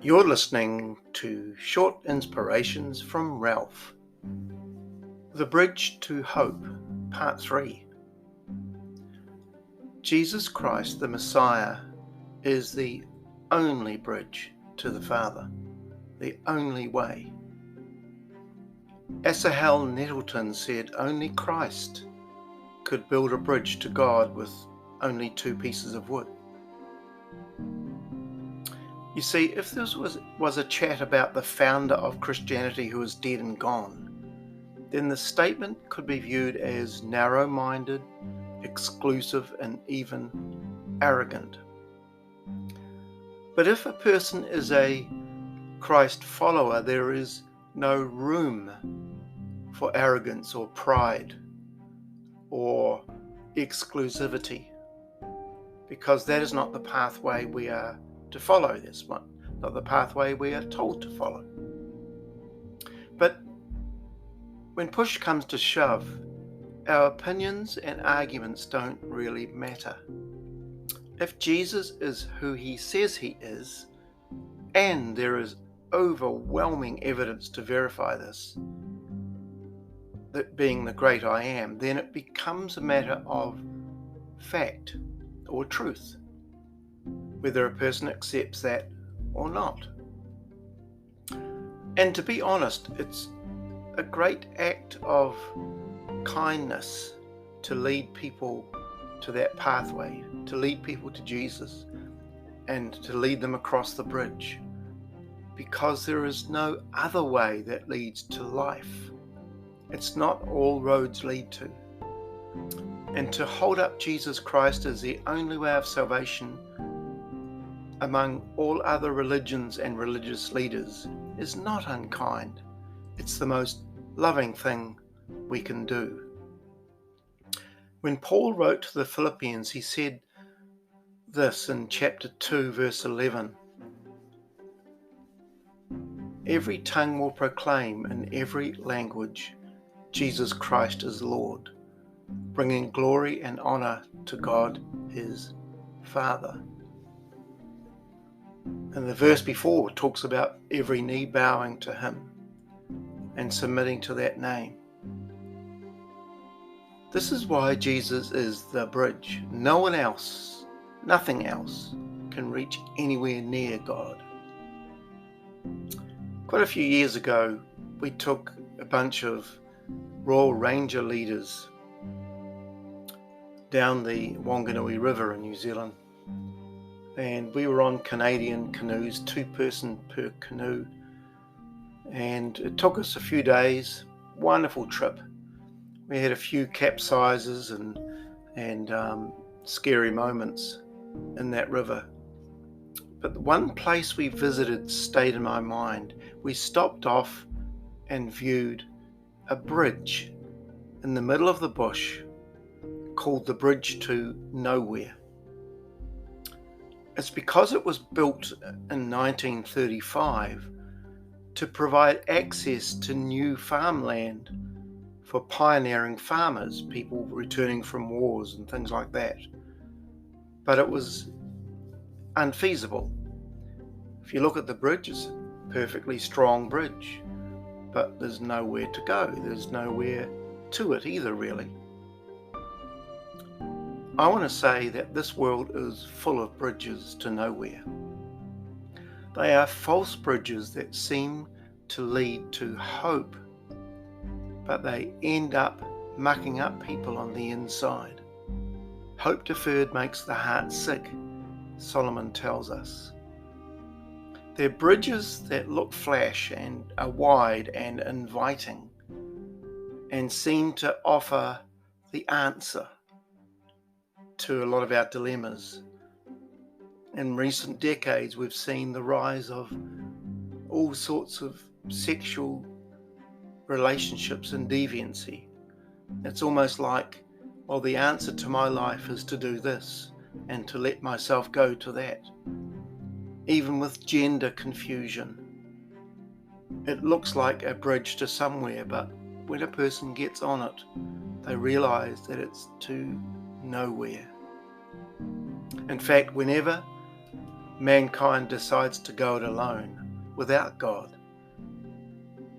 You're listening to Short Inspirations from Ralph. The Bridge to Hope, Part 3. Jesus Christ, the Messiah, is the only bridge to the Father, the only way. Asahel Nettleton said only Christ could build a bridge to God with only two pieces of wood. You see, if this was a chat about the founder of Christianity who is dead and gone, then the statement could be viewed as narrow-minded, exclusive, and even arrogant. But if a person is a Christ follower, there is no room for arrogance or pride or exclusivity, because that is not the pathway we are to follow. That's not the pathway we are told to follow. But when push comes to shove, our opinions and arguments don't really matter. If Jesus is who he says he is, and there is overwhelming evidence to verify this, that being the great I am, then it becomes a matter of fact or truth, whether a person accepts that or not. And to be honest, it's a great act of kindness to lead people to that pathway, to lead people to Jesus, and to lead them across the bridge, because there is no other way that leads to life. It's not all roads lead to. And to hold up Jesus Christ as the only way of salvation among all other religions and religious leaders is not unkind. It's the most loving thing we can do. When Paul wrote to the Philippians, he said this in chapter 2, verse 11. Every tongue will proclaim in every language Jesus Christ is Lord, bringing glory and honor to God his Father. And the verse before talks about every knee bowing to him and submitting to that name. This is why Jesus is the bridge. No one else, nothing else, can reach anywhere near God. Quite a few years ago, we took a bunch of Royal Ranger leaders down the Wanganui River in New Zealand, and we were on Canadian canoes, 2-person per canoe, and it took us a few days. Wonderful trip. We had a few capsizes and scary moments in that river. But the one place we visited stayed in my mind. We stopped off and viewed a bridge in the middle of the bush called the Bridge to Nowhere. It's because it was built in 1935 to provide access to new farmland for pioneering farmers, people returning from wars and things like that. But it was unfeasible. If you look at the bridge, it's a perfectly strong bridge, but there's nowhere to go. There's nowhere to it either, really. I want to say that this world is full of bridges to nowhere. They are false bridges that seem to lead to hope, but they end up mucking up people on the inside. Hope deferred makes the heart sick, Solomon tells us. They're bridges that look flash and are wide and inviting and seem to offer the answer to a lot of our dilemmas. In recent decades, we've seen the rise of all sorts of sexual relationships and deviancy. It's almost like, well, the answer to my life is to do this and to let myself go to that. Even with gender confusion, it looks like a bridge to somewhere, but when a person gets on it, they realize that it's to nowhere. In fact, whenever mankind decides to go it alone without God,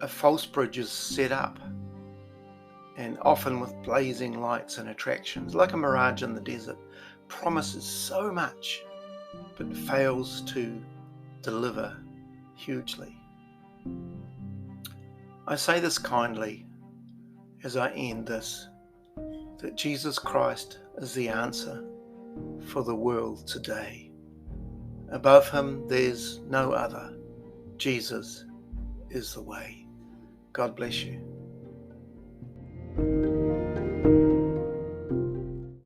a false bridge is set up, and often with blazing lights and attractions, like a mirage in the desert, promises so much but fails to deliver hugely. I say this kindly as I end this, that Jesus Christ is the answer for the world today. Above him there's no other. Jesus is the way. God bless you.